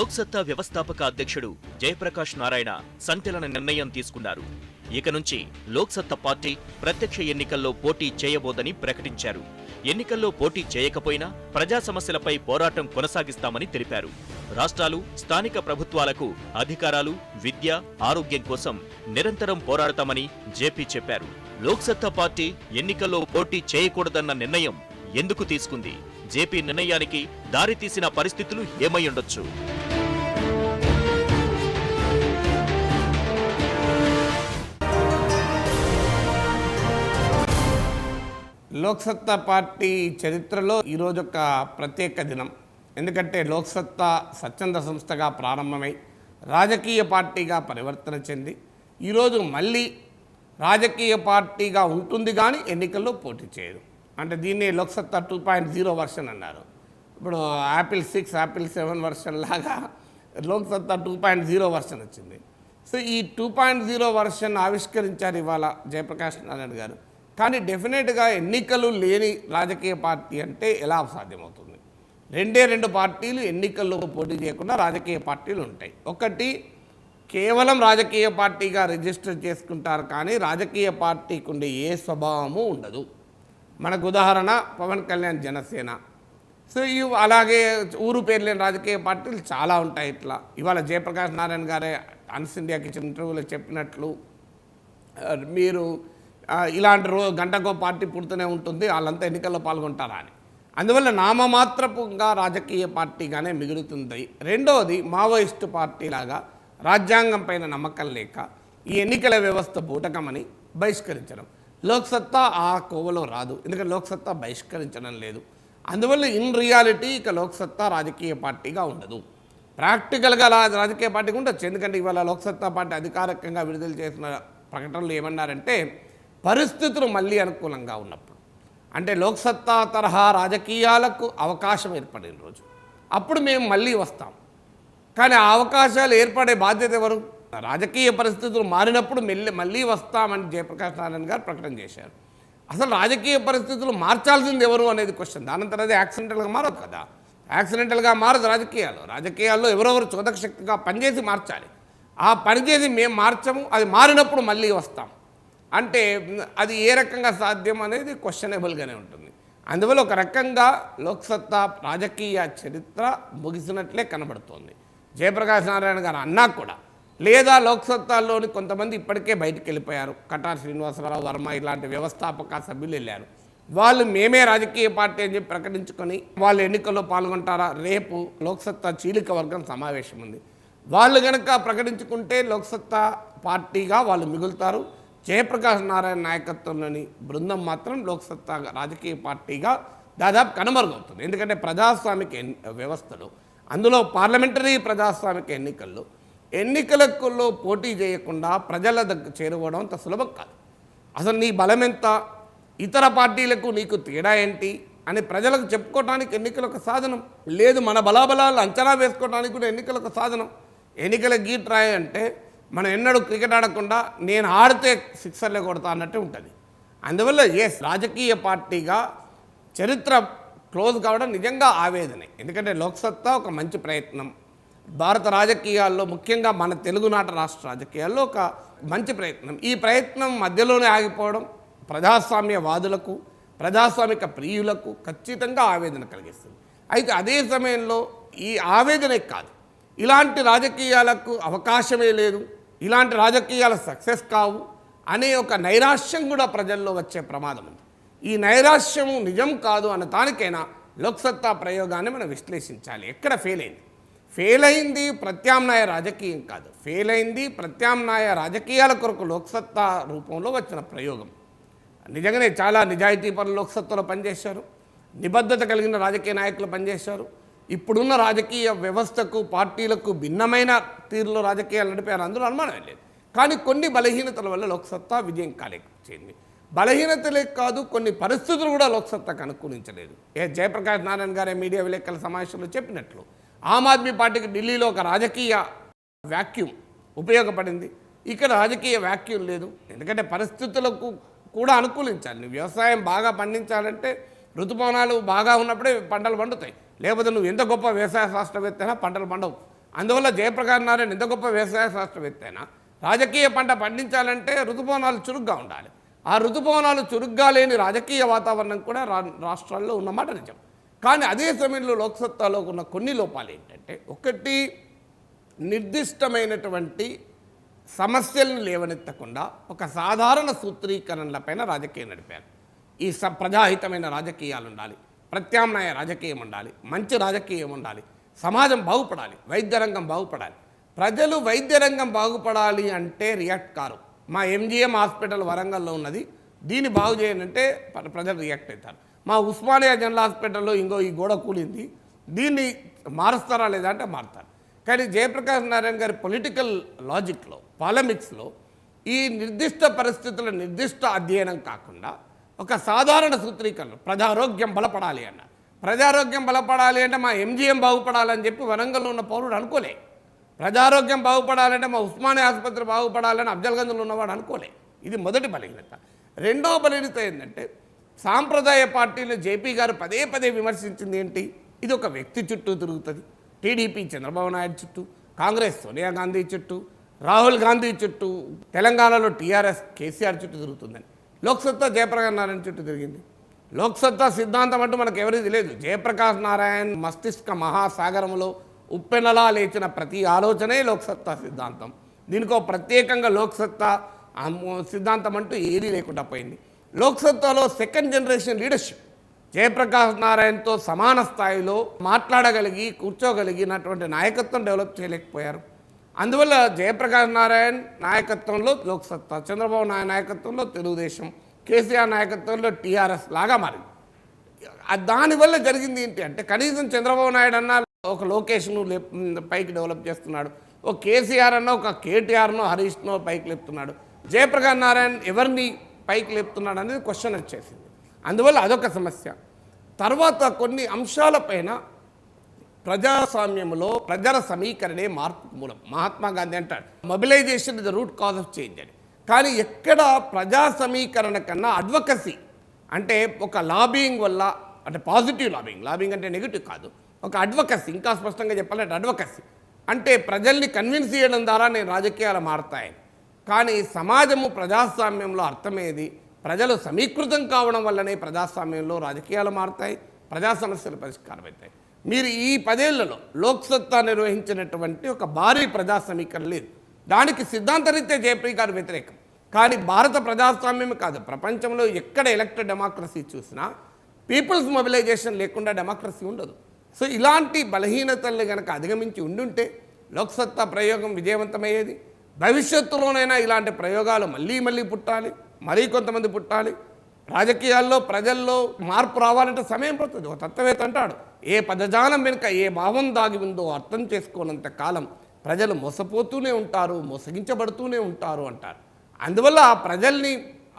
లోక్సత్తా వ్యవస్థాపక అధ్యక్షుడు జయప్రకాష్ నారాయణ సంచలన నిర్ణయం తీసుకున్నారు. ఇక నుంచి లోక్సత్తా పార్టీ ప్రత్యక్ష ఎన్నికల్లో పోటీ చేయబోదని ప్రకటించారు. ఎన్నికల్లో పోటీ చేయకపోయినా ప్రజా సమస్యలపై పోరాటం కొనసాగిస్తామని తెలిపారు. రాష్ట్రాలు, స్థానిక ప్రభుత్వాలకు అధికారాలు, విద్య, ఆరోగ్యం కోసం నిరంతరం పోరాడతామని జేపీ చెప్పారు. లోక్సత్తా పార్టీ ఎన్నికల్లో పోటీ చేయకూడదన్న నిర్ణయం ఎందుకు తీసుకుంది? జేపీ నిర్ణయానికి దారితీసిన పరిస్థితులు ఏమైయుండొచ్చు? లోక్సత్తా పార్టీ చరిత్రలో ఈరోజు ఒక ప్రత్యేక దినం. ఎందుకంటే లోక్సత్తా స్వచ్ఛంద సంస్థగా ప్రారంభమై రాజకీయ పార్టీగా పరివర్తన చెంది ఈరోజు మళ్ళీ రాజకీయ పార్టీగా ఉంటుంది కానీ ఎన్నికల్లో పోటీ చేయదు. అంటే దీన్ని లోక్సత్తా 2.0 వర్షన్ అన్నారు. ఇప్పుడు యాపిల్ 6, యాపిల్ 7 వర్షన్ లాగా లోక్సత్తా 2.0 వర్షన్ వచ్చింది. సో ఈ 2.0 వర్షన్ ఆవిష్కరించారు ఇవాళ జయప్రకాష్ నారాయణ గారు. కానీ డెఫినెట్గా ఎన్నికలు లేని రాజకీయ పార్టీ అంటే ఎలా సాధ్యమవుతుంది? రెండు పార్టీలు ఎన్నికల్లో పోటీ చేయకుండా రాజకీయ పార్టీలు ఉంటాయి. ఒకటి కేవలం రాజకీయ పార్టీగా రిజిస్టర్ చేసుకుంటారు, కానీ రాజకీయ పార్టీకి ఉండే ఏ స్వభావము ఉండదు. మనకు ఉదాహరణ పవన్ కళ్యాణ్ జనసేన. సో అలాగే ఊరు పేరు లేని రాజకీయ పార్టీలు చాలా ఉంటాయి. ఇట్లా ఇవాళ జయప్రకాష్ నారాయణ గారే అన్స్ ఇండియాకి ఇచ్చిన ఇంటర్వ్యూలో చెప్పినట్లు మీరు ఇలాంటి గంటకో పార్టీ పుడుతూనే ఉంటుంది, వాళ్ళంతా ఎన్నికల్లో పాల్గొంటారా అని. అందువల్ల నామమాత్రపుగా రాజకీయ పార్టీగానే మిగులుతుంది. రెండవది మావోయిస్టు పార్టీలాగా రాజ్యాంగం పైన నమ్మకం లేక ఈ ఎన్నికల వ్యవస్థ బూటకమని బహిష్కరించడం. లోక్సత్తా ఆ కోవలో రాదు, ఎందుకంటే లోక్సత్తా బహిష్కరించడం లేదు. అందువల్ల ఇన్ రియాలిటీ ఇక లోక్సత్తా రాజకీయ పార్టీగా ఉండదు. ప్రాక్టికల్గా రాజకీయ పార్టీగా ఉండొచ్చు. ఎందుకంటే ఇవాళ లోక్సత్తా పార్టీ అధికారికంగా విడుదల చేసిన ప్రకటనలు ఏమన్నారంటే పరిస్థితులు మళ్ళీ అనుకూలంగా ఉన్నప్పుడు, అంటే లోక్సత్తా తరహా రాజకీయాలకు అవకాశం ఏర్పడిన రోజు అప్పుడు మేము మళ్ళీ వస్తాం. కానీ ఆ అవకాశాలు ఏర్పడే బాధ్యత ఎవరు? రాజకీయ పరిస్థితులు మారినప్పుడు మళ్ళీ వస్తామని జయప్రకాష్ నారాయణ గారు ప్రకటన చేశారు. అసలు రాజకీయ పరిస్థితులు మార్చాల్సింది ఎవరు అనేది క్వశ్చన్. దానంతరం అది యాక్సిడెంటల్గా మారదు కదా. యాక్సిడెంటల్గా మారదు రాజకీయాల్లో ఎవరెవరు చోదక శక్తిగా పనిచేసి మార్చాలి. ఆ పనిచేసి మేము మార్చము, అది మారినప్పుడు మళ్ళీ వస్తాం అంటే అది ఏ రకంగా సాధ్యం అనేది క్వశ్చనబుల్గానే ఉంటుంది. అందువల్ల ఒక రకంగా లోక్సత్తా రాజకీయ చరిత్ర ముగిసినట్లే కనబడుతోంది. జయప్రకాష్ నారాయణ గారు అన్నా కూడా, లేదా లోక్సత్తాలోని కొంతమంది ఇప్పటికే బయటికి వెళ్ళిపోయారు. కటార్ శ్రీనివాసరావు వర్మ ఇలాంటి వ్యవస్థాపక సభ్యులు వెళ్ళారు. వాళ్ళు మేమే రాజకీయ పార్టీ అని చెప్పి ప్రకటించుకొని వాళ్ళు ఎన్నికల్లో పాల్గొంటారా? రేపు లోక్సత్తా చీలిక వర్గం సమావేశం ఉంది. వాళ్ళు కనుక ప్రకటించుకుంటే లోక్సత్తా పార్టీగా వాళ్ళు మిగులుతారు. జయప్రకాష్ నారాయణ నాయకత్వంలోని బృందం మాత్రం లోక్సత్తా రాజకీయ పార్టీగా దాదాపు కనుమరుగవుతుంది. ఎందుకంటే ప్రజాస్వామిక వ్యవస్థలో, అందులో పార్లమెంటరీ ప్రజాస్వామిక ఎన్నికలలో పోటీ చేయకుండా ప్రజల దగ్గర చేరుకోవడం అంత సులభం కాదు. అసలు నీ బలం ఎంత, ఇతర పార్టీలకు నీకు తేడా ఏంటి అని ప్రజలకు చెప్పుకోవడానికి ఎన్నికలు ఒక సాధనం. లేదు మన బలాబలాలు అంచనా వేసుకోవడానికి కూడా ఎన్నికలు ఒక సాధనం. ఎన్నికల గీట్ రాయి అంటే మనం ఎన్నడూ క్రికెట్ ఆడకుండా నేను ఆడితే సిక్సర్లే కొడతా అన్నట్టు ఉంటుంది. అందువల్ల రాజకీయ పార్టీగా చరిత్ర క్లోజ్ కావడం నిజంగా ఆవేదనే. ఎందుకంటే లోక్సత్తా ఒక మంచి ప్రయత్నం, భారత రాజకీయాల్లో ముఖ్యంగా మన తెలుగునాట రాష్ట్ర రాజకీయాల్లో ఒక మంచి ప్రయత్నం. ఈ ప్రయత్నం మధ్యలోనే ఆగిపోవడం ప్రజాస్వామ్యవాదులకు, ప్రజాస్వామిక ప్రియులకు ఖచ్చితంగా ఆవేదన కలిగిస్తుంది. అయితే అదే సమయంలో ఈ ఆవేదనే కాదు, ఇలాంటి రాజకీయాలకు అవకాశమే లేదు, ఇలాంటి రాజకీయాలు సక్సెస్ కావు అనే ఒక నైరాశ్యం కూడా ప్రజల్లో వచ్చే ప్రమాదం ఉంది. ఈ నైరాశ్యము నిజం కాదు అన్న దానికైనా లోక్సత్తా ప్రయోగాన్ని మనం విశ్లేషించాలి. ఎక్కడ ఫెయిల్ అయింది ప్రత్యామ్నాయ రాజకీయం కాదు, ఫెయిల్ అయింది ప్రత్యామ్నాయ రాజకీయాల కొరకు లోక్సత్తా రూపంలో వచ్చిన ప్రయోగం. నిజంగానే చాలా నిజాయితీ పనులు లోక్సత్తాలో పనిచేశారు, నిబద్ధత కలిగిన రాజకీయ నాయకులు పనిచేశారు. ఇప్పుడున్న రాజకీయ వ్యవస్థకు, పార్టీలకు భిన్నమైన తీరులో రాజకీయాలు నడిపారు, అందులో అనుమానం లేదు. కానీ కొన్ని బలహీనతల వల్ల లోక్సత్తా విజయం కాలేకపోయింది. బలహీనతలే కాదు, కొన్ని పరిస్థితులు కూడా లోక్సత్తాకు అనుకూలించలేదు. జయప్రకాష్ నారాయణ గారే మీడియా విలేకరుల సమావేశంలో చెప్పినట్లు ఆమ్ ఆద్మీ పార్టీకి ఢిల్లీలో ఒక రాజకీయ వ్యాక్యూమ్ ఉపయోగపడింది. ఇక్కడ రాజకీయ వ్యాక్యూమ్ లేదు. ఎందుకంటే పరిస్థితులకు కూడా అనుకూలించాలి. వ్యవసాయం బాగా పండించాలంటే ఋతుపవనాలు బాగా ఉన్నప్పుడే పంటలు పండుతాయి. లేకపోతే నువ్వు ఎంత గొప్ప వ్యవసాయ శాస్త్రవేత్త అయినా పంటలు పండవు. అందువల్ల జయప్రకాష్ నారాయణ ఎంత గొప్ప వ్యవసాయ శాస్త్రవేత్త అయినా రాజకీయ పంట పండించాలంటే ఋతుపవనాలు చురుగ్గా ఉండాలి. ఆ ఋతుపవనాలు చురుగ్గా లేని రాజకీయ వాతావరణం కూడా రాష్ట్రాల్లో ఉన్నమాట నిజం. కానీ అదే సమయంలో లోక్సత్తాలో ఉన్న కొన్ని లోపాలు ఏంటంటే, ఒకటి నిర్దిష్టమైనటువంటి సమస్యలను లేవనెత్తకుండా ఒక సాధారణ సూత్రీకరణలపైన రాజకీయం నడిపారు. ఈ ప్రజాహితమైన రాజకీయాలు ఉండాలి, ప్రత్యామ్నాయ రాజకీయం ఉండాలి, మంచి రాజకీయం ఉండాలి, సమాజం బాగుపడాలి, వైద్య రంగం బాగుపడాలి. ప్రజలు వైద్య రంగం బాగుపడాలి అంటే రియాక్ట్ కారు. మా ఎంజిఎం హాస్పిటల్ వరంగల్లో ఉన్నది, దీన్ని బాగు చేయాలంటే ప్రజలు రియాక్ట్ అవుతారు. మా ఉస్మానియా జనరల్ హాస్పిటల్లో ఈ గోడ కూలింది, దీన్ని మారుస్తారా లేదా అంటే మారుతారు. కానీ జయప్రకాష్ నారాయణ గారి పొలిటికల్ లాజిక్లో, పాలమిక్స్లో ఈ నిర్దిష్ట పరిస్థితుల నిర్దిష్ట అధ్యయనం కాకుండా ఒక సాధారణ సూత్రీకరణ, ప్రజారోగ్యం బలపడాలి అన్న. ప్రజారోగ్యం బలపడాలి అంటే మా ఎంజిఎం బాగుపడాలని చెప్పి వరంగల్లో ఉన్న పౌరుడు అనుకోలే. ప్రజారోగ్యం బాగుపడాలంటే మా ఉస్మానియా ఆసుపత్రి బాగుపడాలని అఫ్జల్గంజ్లో ఉన్నవాడు అనుకోలే. ఇది మొదటి బలహీనత. రెండవ బలహీనత ఏంటంటే, సాంప్రదాయ పార్టీలు జేపీ గారు పదే పదే విమర్శించింది ఏంటి, ఇది ఒక వ్యక్తి చుట్టూ తిరుగుతుంది. టీడీపీ చంద్రబాబు నాయుడు చుట్టూ, కాంగ్రెస్ సోనియా గాంధీ చుట్టూ, రాహుల్ గాంధీ చుట్టూ, తెలంగాణలో టీఆర్ఎస్ కేసీఆర్ చుట్టూ తిరుగుతుందని. లోక్సత్తా జయప్రకాష్ నారాయణ చుట్టూ తిరిగింది. లోక్సత్తా సిద్ధాంతం అంటూ మనకు ఎవరిది లేదు. జయప్రకాష్ నారాయణ మస్తిష్క మహాసాగరంలో ఉప్పెనలా లేచిన ప్రతి ఆలోచనే లోక్సత్తా సిద్ధాంతం. దీనికో ప్రత్యేకంగా లోక్సత్తా సిద్ధాంతం అంటూ ఏదీ లేకుండా పోయింది. లోక్సత్తాలో సెకండ్ జనరేషన్ లీడర్షిప్ జయప్రకాష్ నారాయణతో సమాన స్థాయిలో మాట్లాడగలిగి కూర్చోగలిగినటువంటి నాయకత్వం డెవలప్ చేయలేకపోయారు. అందువల్ల జయప్రకాష్ నారాయణ నాయకత్వంలో లోక్సత్తా, చంద్రబాబు నాయుడు నాయకత్వంలో తెలుగుదేశం, కేసీఆర్ నాయకత్వంలో టీఆర్ఎస్ లాగా మారింది. దానివల్ల జరిగింది ఏంటి అంటే, కనీసం చంద్రబాబు నాయుడు అన్న ఒక లోకేష్ను పైకి డెవలప్ చేస్తున్నాడు, ఒక కేసీఆర్ అన్న ఒక కేటీఆర్నో హరీష్నో పైకి లేపుతున్నాడు. జయప్రకాష్ నారాయణ ఎవరిని పైకి లేపుతున్నాడు అనేది క్వశ్చన్ వచ్చేసింది. అందువల్ల అదొక సమస్య. తర్వాత కొన్ని అంశాలపైన ప్రజాస్వామ్యంలో ప్రజల సమీకరణే మార్పుకు మూలం. మహాత్మా గాంధీ అంటాడు, mobilization is the root cause of change అని. కానీ ఎక్కడ ప్రజా సమీకరణ కన్నా అడ్వకసీ అంటే ఒక లాబింగ్ వల్ల, అంటే పాజిటివ్ లాబింగ్ అంటే నెగిటివ్ కాదు, ఒక అడ్వకసీ, ఇంకా స్పష్టంగా చెప్పాలంటే అడ్వకసీ అంటే ప్రజల్ని కన్విన్స్ చేయడం ద్వారా నేను రాజకీయాలు మారుతాయి. కానీ సమాజము ప్రజాస్వామ్యంలో అర్థమేది, ప్రజలు సమీకృతం కావడం వల్లనే ప్రజాస్వామ్యంలో రాజకీయాలు మారుతాయి, ప్రజా సమస్యలు పరిష్కారం అవుతాయి. మీరు ఈ 10 ఏళ్లలో లోక్సత్తా నిర్వహించినటువంటి ఒక భారీ ప్రజా సమీకరణ లేదు. దానికి సిద్ధాంతరీత్యా జయప్రకాష్ గారు వ్యతిరేకం. కానీ భారత ప్రజాస్వామ్యం కాదు, ప్రపంచంలో ఎక్కడ ఎలక్టెడ్ డెమోక్రసీ చూసినా పీపుల్స్ మొబిలైజేషన్ లేకుండా డెమోక్రసీ ఉండదు. సో ఇలాంటి బలహీనతల్ని కనుక అధిగమించి ఉండుంటే లోక్సత్తా ప్రయోగం విజయవంతమయ్యేది. భవిష్యత్తులోనైనా ఇలాంటి ప్రయోగాలు మళ్ళీ పుట్టాలి, మరీ కొంతమంది పుట్టాలి. రాజకీయాల్లో ప్రజల్లో మార్పు రావాలంటే సమయం పడుతుంది. ఒక తత్వవేత్త అంటాడు, ఏ పదజాలం వెనుక ఏ భావం దాగి ఉందో అర్థం చేసుకోనంత కాలం ప్రజలు మోసపోతూనే ఉంటారు, మోసగించబడుతూనే ఉంటారు అంటారు. అందువల్ల ఆ ప్రజల్ని,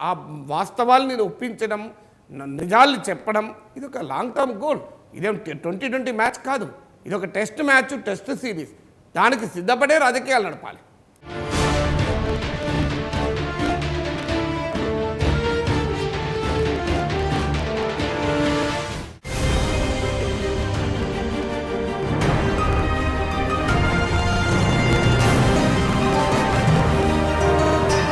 ఆ వాస్తవాల్ని ఒప్పించడం, నిజాల్ని చెప్పడం ఇది ఒక లాంగ్ టర్మ్ గోల్. ఇదేం 2020 మ్యాచ్ కాదు, ఇది ఒక టెస్ట్ మ్యాచ్, టెస్ట్ సిరీస్. దానికి సిద్ధపడే రాజకీయాలు నడపాలి.